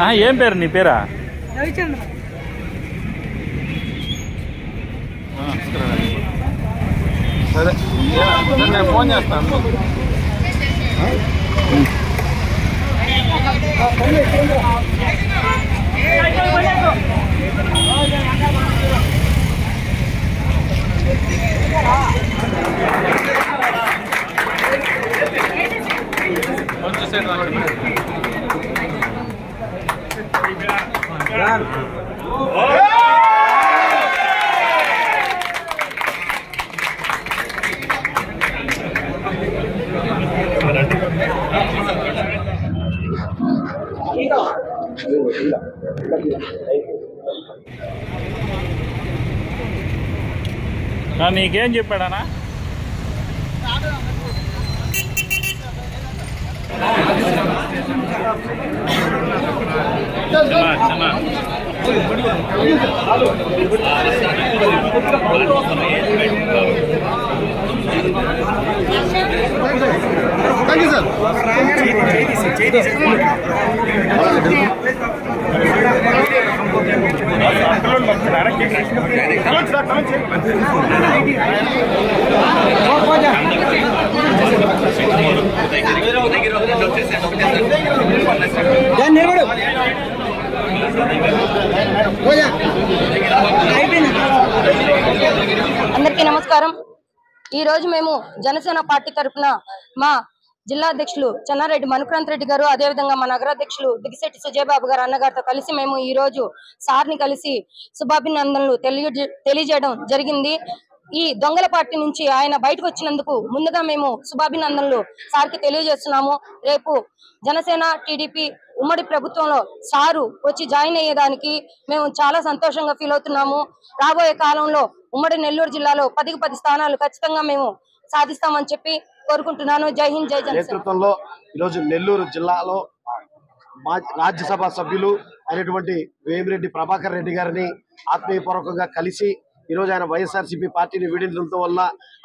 ఏం పేరు నీ పేరా? రవిచంద్ర. సరే నేను ఫోన్ చేస్తాను. కొంచెం సేపు నీకేం చెప్పాడనా? అందరికీ నమస్కారం. ఈ రోజు మేము జనసేన పార్టీ తరఫున మా జిల్లా అధ్యక్షులు చెన్నారెడ్డి మనుక్రాంత్ రెడ్డి గారు, అదేవిధంగా మా నగరాధ్యక్షులు దిగిశెట్టి సుజయబాబు గారు అన్నగారితో కలిసి మేము ఈ రోజు సార్ని కలిసి శుభాభినందనలు తెలియజేయడం జరిగింది. ఈ దొంగల పార్టీ నుంచి ఆయన బయటకు వచ్చినందుకు ముందుగా మేము శుభాభినందనలు సార్కి తెలియజేస్తున్నాము. రేపు జనసేన టీడీపీ ఉమ్మడి ప్రభుత్వంలో సారు వచ్చి జాయిన్ అయ్యేదానికి మేము చాలా సంతోషంగా ఫీల్ అవుతున్నాము. రాబోయే కాలంలో ఉమ్మడి నెల్లూరు జిల్లాలో 10కి 10 స్థానాలు ఖచ్చితంగా మేము సాధిస్తామని చెప్పి కోరుకుంటున్నాను. జై హింద్, జై జనసేన. నేతృత్వంలో ఈరోజు నెల్లూరు జిల్లాలో రాజ్యసభ సభ్యులు అయినటువంటి వేమిరెడ్డి ప్రభాకర్ రెడ్డి గారిని ఆత్మీయపూర్వకంగా కలిసి ఈరోజు ఆయన వైఎస్ఆర్సీపీ పార్టీని వీడించడం వల్ల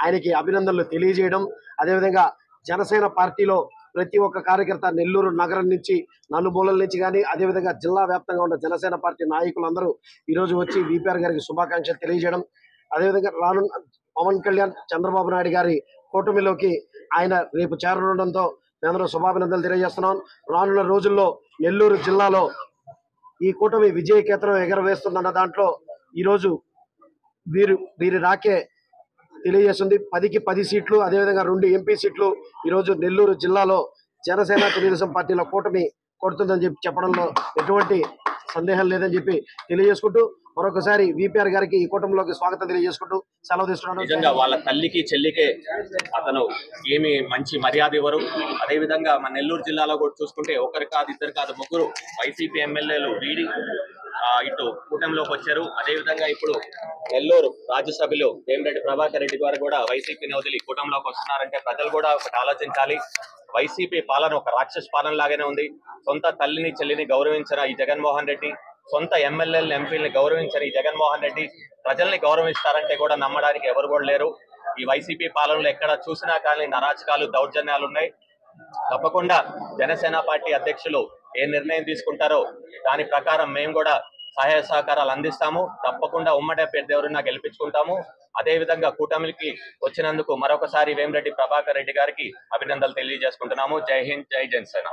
ఆయనకి అభినందనలు తెలియజేయడం, అదేవిధంగా జనసేన పార్టీలో ప్రతి ఒక్క కార్యకర్త నెల్లూరు నగరం నుంచి నలుమూలల నుంచి కానీ అదేవిధంగా జిల్లా వ్యాప్తంగా ఉన్న జనసేన పార్టీ నాయకులందరూ ఈరోజు వచ్చి విపిఆర్ గారికి శుభాకాంక్షలు తెలియజేయడం, అదేవిధంగా రానున్న పవన్ కళ్యాణ్ చంద్రబాబు నాయుడు గారి కూటమిలోకి ఆయన రేపు చేరడంతో మేమందరూ శుభాభినందనలు తెలియజేస్తున్నాం. రానున్న రోజుల్లో నెల్లూరు జిల్లాలో ఈ కూటమి విజయకేతనం ఎగరవేస్తుందన్న దాంట్లో ఈరోజు వీరి రాకే తెలియజేస్తుంది. 10కి 10 సీట్లు, అదేవిధంగా 2 ఎంపీ సీట్లు ఈరోజు నెల్లూరు జిల్లాలో జనసేన తెలుగుదేశం పార్టీలో కూటమి కొడుతుందని చెప్పడంలో ఎటువంటి సందేహం లేదని చెప్పి తెలియజేసుకుంటూ మరొకసారి విపిఆర్ గారికి ఈ కూటమిలోకి స్వాగతం తెలియజేసుకుంటూ సెలవు తీసుకున్నాను. నిజంగా వాళ్ళ తల్లికి చెల్లికే అతను ఏమి మంచి మర్యాద ఇవ్వరు. అదేవిధంగా మన నెల్లూరు జిల్లాలో కూడా చూసుకుంటే ఒకరు కాదు, ఇద్దరు కాదు, 3 వైసీపీ ఎమ్మెల్యేలు వీడి ఇటు కూటమిలోకి వచ్చారు. అదేవిధంగా ఇప్పుడు నెల్లూరు రాజ్యసభలో వేమిరెడ్డి ప్రభాకర్ రెడ్డి గారు కూడా వైసీపీని వదిలి కూటమిలోకి వస్తున్నారంటే ప్రజలు కూడా ఒకటి ఆలోచించాలి. వైసీపీ పాలన ఒక రాక్షస పాలన లాగానే ఉంది. సొంత తల్లిని చెల్లిని గౌరవించిన ఈ జగన్మోహన్ రెడ్డి, సొంత ఎమ్మెల్యేలను ఎంపీలని గౌరవించిన ఈ జగన్మోహన్ రెడ్డి ప్రజల్ని గౌరవిస్తారంటే కూడా నమ్మడానికి ఎవరు కూడా లేరు. ఈ వైసీపీ పాలనలో ఎక్కడ చూసినా కానీ అరాచకాలు, దౌర్జన్యాలు ఉన్నాయి. తప్పకుండా జనసేన పార్టీ అధ్యక్షులు ఏ నిర్ణయం తీసుకుంటారో దాని ప్రకారం మేము కూడా సహాయ సహకారాలు అందిస్తాము. తప్పకుండా ఉమ్మడి అభ్యర్థి ఎవరైనా గెలిపించుకుంటాము. అదేవిధంగా కూటమికి వచ్చినందుకు మరొకసారి వేమిరెడ్డి ప్రభాకర్ రెడ్డి గారికి అభినందనలు తెలియజేసుకుంటున్నాము. జై హింద్, జై జనసేన.